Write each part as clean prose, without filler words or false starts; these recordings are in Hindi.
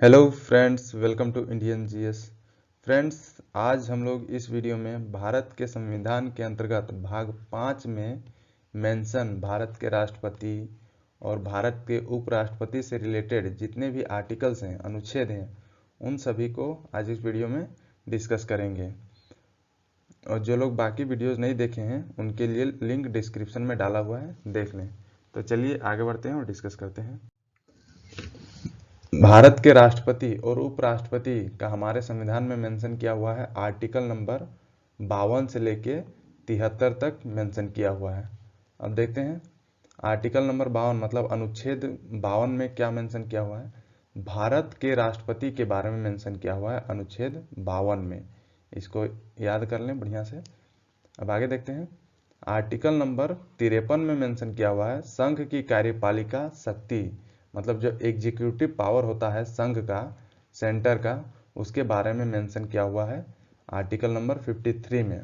Hello friends, welcome to Indian GS. Friends, आज हम लोग इस वीडियो में भारत के संविधान के अंतर्गत भाग 5 में मेंशन भारत के राष्ट्रपति और भारत के उपराष्ट्रपति से रिलेटेड जितने भी आर्टिकल्स हैं, अनुच्छेद हैं, उन सभी को आज इस वीडियो में डिस्कस करेंगे। और जो लोग बाकी वीडियोस नहीं देखे हैं उनके लिए लिंक डिस्क्रिप्शन में डाला हुआ है, देख लें। तो चलिए आगे बढ़ते हैं और डिस्कस करते हैं। भारत के राष्ट्रपति और उपराष्ट्रपति का हमारे संविधान में मेंशन किया हुआ है। आर्टिकल नंबर 52 से लेके 73 तक मेंशन किया हुआ है। अब देखते हैं आर्टिकल नंबर 52 मतलब अनुच्छेद 52 में क्या मेंशन किया हुआ है। भारत के राष्ट्रपति के बारे में मेंशन किया हुआ है अनुच्छेद 52 में। इसको याद कर लें बढ़िया से। अब आगे देखते हैं आर्टिकल नंबर 53 में मेंशन किया हुआ है संघ की कार्यपालिका शक्ति, मतलब जो एग्जीक्यूटिव पावर होता है संघ का, सेंटर का, उसके बारे में मेंशन किया हुआ है आर्टिकल नंबर 53 में।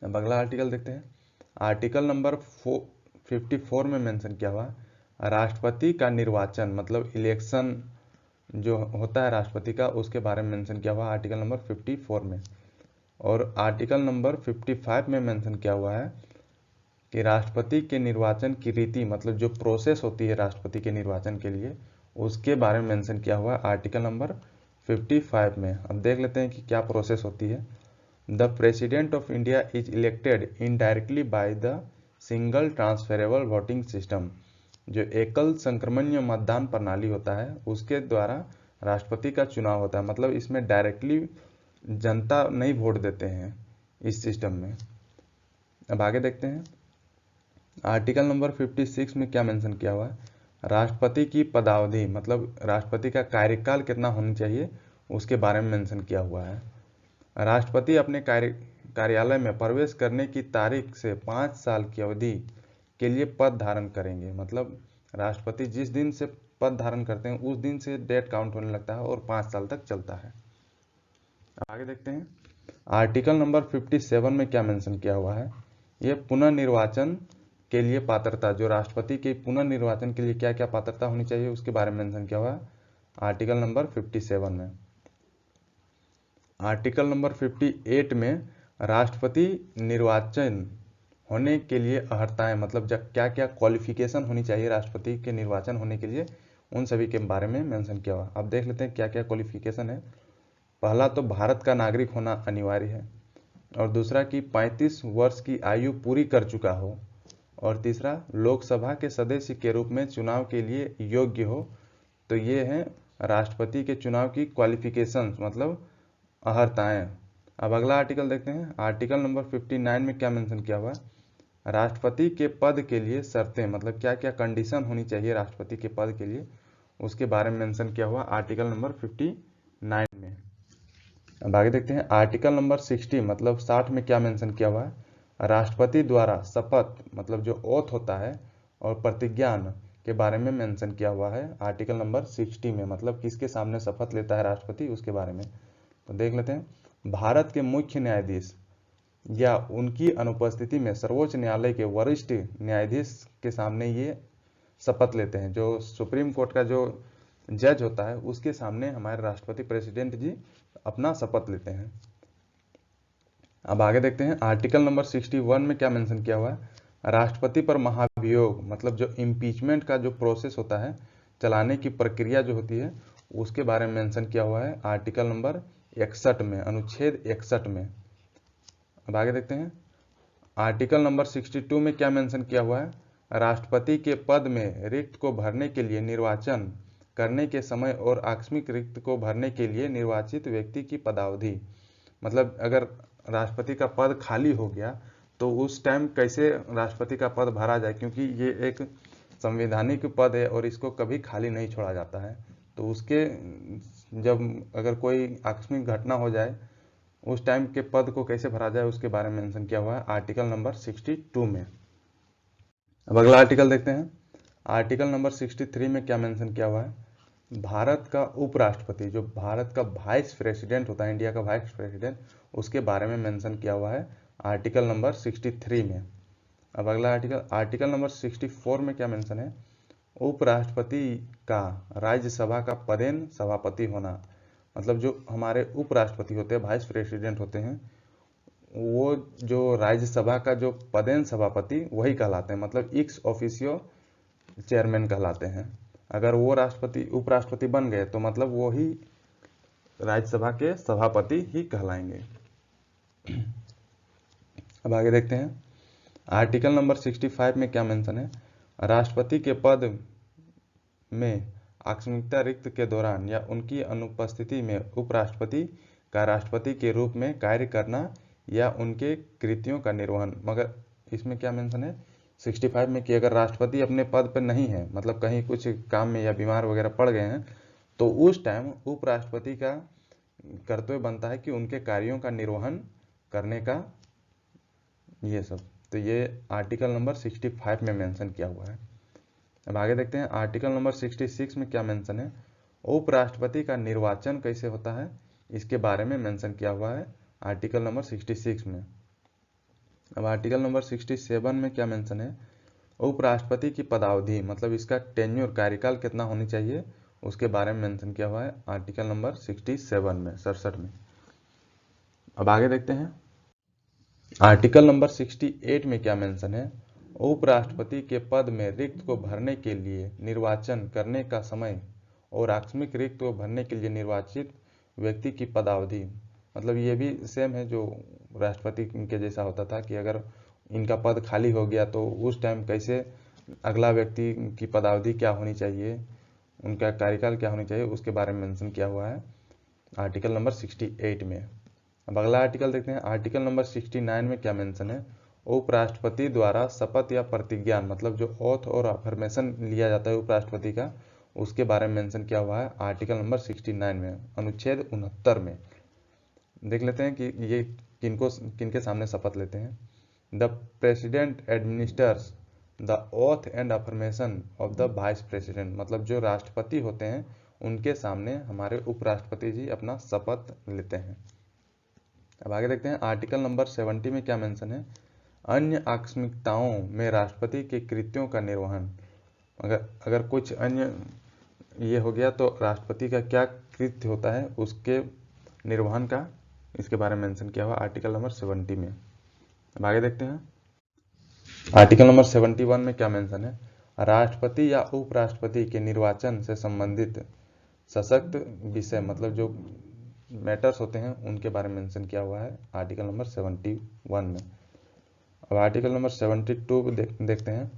अब अगला आर्टिकल देखते हैं। आर्टिकल नंबर 54 में मेंशन किया हुआ है राष्ट्रपति का निर्वाचन, मतलब इलेक्शन जो होता है राष्ट्रपति का, उसके बारे में मेंशन किया हुआ है आर्टिकल नंबर 54 में। और आर्टिकल नंबर 55 में मेंशन किया हुआ है कि राष्ट्रपति के निर्वाचन की रीति, मतलब जो प्रोसेस होती है राष्ट्रपति के निर्वाचन के लिए, उसके बारे में मेंशन किया हुआ है आर्टिकल नंबर 55 में। अब देख लेते हैं कि क्या प्रोसेस होती है। The president of India is elected indirectly by the single transferable voting system, जो एकल संक्रमणीय मतदान प्रणाली होता है उसके द्वारा राष्ट्रपति का चुनाव होता है। मतलब इसमें डायरेक्टली जनता नहीं वोट देते हैं इस सिस्टम में। अब आगे देखते हैं आर्टिकल नंबर 56 में क्या मेंशन किया हुआ है। राष्ट्रपति की पदावधि, मतलब राष्ट्रपति का कार्यकाल कितना होना चाहिए, उसके बारे में मेंशन किया हुआ है। राष्ट्रपति अपने कार्यालय में प्रवेश करने की तारीख से 5 साल की अवधि के लिए पद धारण करेंगे। मतलब राष्ट्रपति जिस दिन से पद धारण करते हैं उस दिन से डेट काउंट होने लगता है और 5 साल तक चलता है। आगे देखते हैं आर्टिकल नंबर 57 में क्या मेंशन किया हुआ है। ये पुनर्निर्वाचन के लिए पात्रता, जो राष्ट्रपति के पुनर्निर्वाचन के लिए क्या क्या पात्रता होनी चाहिए उसके बारे में मेंशन किया हुआ है आर्टिकल नंबर 57 में। आर्टिकल नंबर 58 में राष्ट्रपति निर्वाचन होने के लिए अर्हताएं, मतलब क्या क्या क्वालिफिकेशन होनी चाहिए राष्ट्रपति के निर्वाचन होने के लिए, उन सभी के बारे में मेंशन किया हुआ। अब देख लेते हैं क्या क्या क्वालिफिकेशन है। पहला तो भारत का नागरिक होना अनिवार्य है, और दूसरा कि 35 वर्ष की आयु पूरी कर चुका हो, और तीसरा लोकसभा के सदस्य के रूप में चुनाव के लिए योग्य हो। तो ये हैं राष्ट्रपति के चुनाव की क्वालिफिकेशंस, मतलब अर्हताएं। अब अगला आर्टिकल देखते हैं। आर्टिकल नंबर 59 में क्या मेंशन किया हुआ है। राष्ट्रपति के पद के लिए शर्तें, मतलब क्या क्या कंडीशन होनी चाहिए राष्ट्रपति के पद के लिए, उसके बारे में मेंशन किया हुआ आर्टिकल नंबर 59 में। अब आगे देखते हैं आर्टिकल नंबर 60 मतलब 60 में क्या मेंशन किया हुआ है। राष्ट्रपति द्वारा शपथ, मतलब जो ओथ होता है, और प्रतिज्ञान के बारे में मेंशन किया हुआ है आर्टिकल नंबर 60 में। मतलब किसके सामने शपथ लेता है राष्ट्रपति, उसके बारे में। तो देख लेते हैं भारत के मुख्य न्यायाधीश या उनकी अनुपस्थिति में सर्वोच्च न्यायालय के वरिष्ठ न्यायाधीश के सामने ये शपथ लेते हैं। जो सुप्रीम कोर्ट का जो जज होता है उसके सामने हमारे राष्ट्रपति प्रेसिडेंट जी अपना शपथ लेते हैं। अब आगे देखते हैं आर्टिकल नंबर 61 में क्या मेंशन किया हुआ है। राष्ट्रपति पर महाभियोग, मतलब जो इम्पीचमेंट का जो प्रोसेस होता है, चलाने की प्रक्रिया जो होती है, उसके बारे में मेंशन किया हुआ है आर्टिकल नंबर 61 में, अनुच्छेद 61 में। अब आगे देखते हैं आर्टिकल नंबर 62 में क्या मेंशन किया हुआ है। राष्ट्रपति के पद में रिक्त को भरने के लिए निर्वाचन करने के समय और आकस्मिक रिक्त को भरने के लिए निर्वाचित व्यक्ति की पदावधि, मतलब अगर राष्ट्रपति का पद खाली हो गया तो उस टाइम कैसे राष्ट्रपति का पद भरा जाए, क्योंकि ये एक संवैधानिक पद है और इसको कभी खाली नहीं छोड़ा जाता है। तो उसके जब अगर कोई आकस्मिक घटना हो जाए उस टाइम के पद को कैसे भरा जाए उसके बारे में मेंशन किया हुआ है आर्टिकल नंबर 62 में। अब अगला आर्टिकल देखते हैं। आर्टिकल नंबर 63 में क्या मेंशन किया हुआ है। भारत का उपराष्ट्रपति, जो भारत का वाइस प्रेसिडेंट होता है, इंडिया का वाइस प्रेसिडेंट, उसके बारे में मेंशन किया हुआ है आर्टिकल नंबर 63 में। अब अगला आर्टिकल नंबर 64 में क्या मेंशन है। उपराष्ट्रपति का राज्यसभा का पदेन सभापति होना, मतलब जो हमारे उपराष्ट्रपति होते हैं, वाइस प्रेसिडेंट होते हैं, वो जो राज्यसभा का जो पदेन सभापति वही कहलाते हैं, मतलब एक्स ऑफिशियो चेयरमैन कहलाते हैं। अगर वो राष्ट्रपति उपराष्ट्रपति बन गए तो मतलब वो ही राज्यसभा के सभापति ही कहलाएंगे। अब आगे देखते हैं आर्टिकल नंबर 65 में क्या मेंशन है। राष्ट्रपति के पद में आकस्मिकता रिक्त के दौरान या उनकी अनुपस्थिति में उपराष्ट्रपति का राष्ट्रपति के रूप में कार्य करना या उनके कृत्यों का निर्वहन। मगर इसमें क्या मेंशन है 65 में कि अगर राष्ट्रपति अपने पद पर नहीं है, मतलब कहीं कुछ काम में या बीमार वगैरह पड़ गए हैं, तो उस टाइम उपराष्ट्रपति का कर्तव्य बनता है कि उनके कार्यों का निर्वहन करने का ये सब। तो ये आर्टिकल नंबर 65 में मेंशन किया हुआ है। अब आगे देखते हैं आर्टिकल नंबर 66 में क्या मेंशन है। उपराष्ट्रपति का निर्वाचन कैसे होता है, इसके बारे में मेंशन किया हुआ है आर्टिकल नंबर 66 में। अब आर्टिकल नंबर 67 में क्या मेंशन है। उपराष्ट्रपति की पदावधि, मतलब इसका टेन्योर कार्यकाल कितना होनी चाहिए, उसके बारे में मेंशन किया हुआ है आर्टिकल नंबर 67 में 67 में। अब आगे देखते हैं आर्टिकल नंबर 68 में क्या मेंशन है। उपराष्ट्रपति के पद में रिक्त को भरने के लिए निर्वाचन करने का समय और आकस्मिक रिक्त को भरने के लिए निर्वाचित व्यक्ति की पदावधि, मतलब ये भी सेम है जो राष्ट्रपति के जैसा होता था कि अगर इनका पद खाली हो गया तो उस टाइम कैसे अगला व्यक्ति की पदावधि क्या होनी चाहिए, उनका कार्यकाल क्या होनी चाहिए, उसके बारे में मेंशन किया हुआ है आर्टिकल नंबर 68 में। अब अगला आर्टिकल देखते हैं आर्टिकल नंबर 69 में क्या मेंशन है। उपराष्ट्रपति द्वारा शपथ या प्रतिज्ञान, मतलब जो ओथ और अफर्मेशन लिया जाता है उपराष्ट्रपति का, उसके बारे में मेंशन किया हुआ है आर्टिकल नंबर 69 में अनुच्छेद 69 में। देख लेते हैं कि ये किनके सामने शपथ लेते हैं। The president administers the oath and affirmation of the vice president, मतलब जो राष्ट्रपति होते हैं उनके सामने हमारे उपराष्ट्रपति जी अपना शपथ लेते हैं। अब आगे देखते हैं आर्टिकल नंबर 70 में क्या मेंशन है। अन्य आकस्मिकताओं में राष्ट्रपति के कृत्यों का निर्वहन, अगर कुछ अन्य ये हो गया तो राष्ट्रपति का क्या कृत्य होता है उसके निर्वहन का, इसके बारे में मेंशन किया हुआ आर्टिकल नंबर 70 में। अब आगे देखते हैं आर्टिकल नंबर 71 में क्या मेंशन है। राष्ट्रपति या उपराष्ट्रपति के निर्वाचन से संबंधित सशक्त विषय, मतलब जो मैटर्स होते हैं उनके बारे में मेंशन किया हुआ है आर्टिकल नंबर 71 में। अब आर्टिकल नंबर 72 देखते हैं।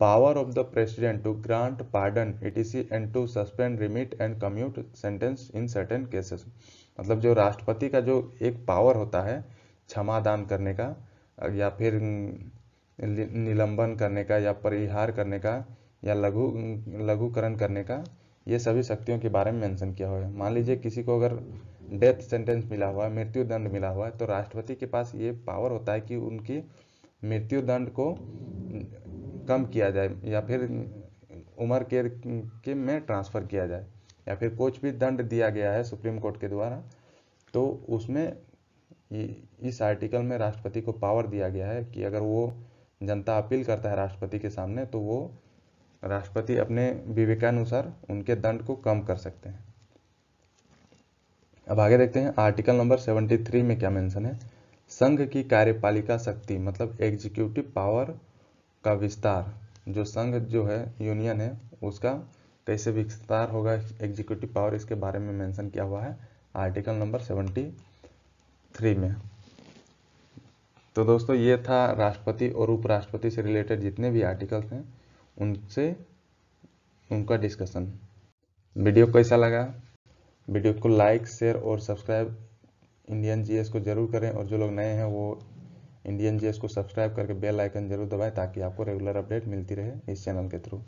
Power of the president to grant pardon etc and to suspend remit and commute sentence in certain cases, मतलब जो राष्ट्रपति का जो एक पावर होता है क्षमा दान करने का या फिर निलंबन करने का या परिहार करने का या लघुकरण करने का, ये सभी शक्तियों के बारे में मेंशन किया हुआ है। मान लीजिए किसी को अगर डेथ सेंटेंस मिला हुआ है, मृत्यु दंड मिला हुआ है, तो राष्ट्रपति के पास ये पावर होता है कि उनकी मृत्यु दंड को कम किया जाए या फिर उम्र के में ट्रांसफ़र किया जाए, या फिर कुछ भी दंड दिया गया है सुप्रीम कोर्ट के द्वारा तो उसमें इस आर्टिकल में राष्ट्रपति को पावर दिया गया है कि अगर वो जनता अपील करता है राष्ट्रपति के सामने तो वो राष्ट्रपति अपने विवेकानुसार उनके दंड को कम कर सकते हैं। अब आगे देखते हैं आर्टिकल नंबर 73 में क्या मेंशन है। संघ की कार्यपालिका शक्ति, मतलब एग्जीक्यूटिव पावर का विस्तार, जो संघ जो है यूनियन है उसका कैसे विस्तार होगा एग्जीक्यूटिव पावर, इसके बारे में मेंशन किया हुआ है आर्टिकल नंबर 73 में। तो दोस्तों ये था राष्ट्रपति और उपराष्ट्रपति से रिलेटेड जितने भी आर्टिकल्स हैं उनका डिस्कशन। वीडियो कैसा लगा, वीडियो को लाइक शेयर और सब्सक्राइब इंडियन जीएस को जरूर करें, और जो लोग नए हैं वो इंडियन जीएस को सब्सक्राइब करके बेल आइकन जरूर दबाएं ताकि आपको रेगुलर अपडेट मिलती रहे इस चैनल के थ्रू।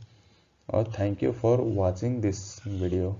और thank you for watching this video.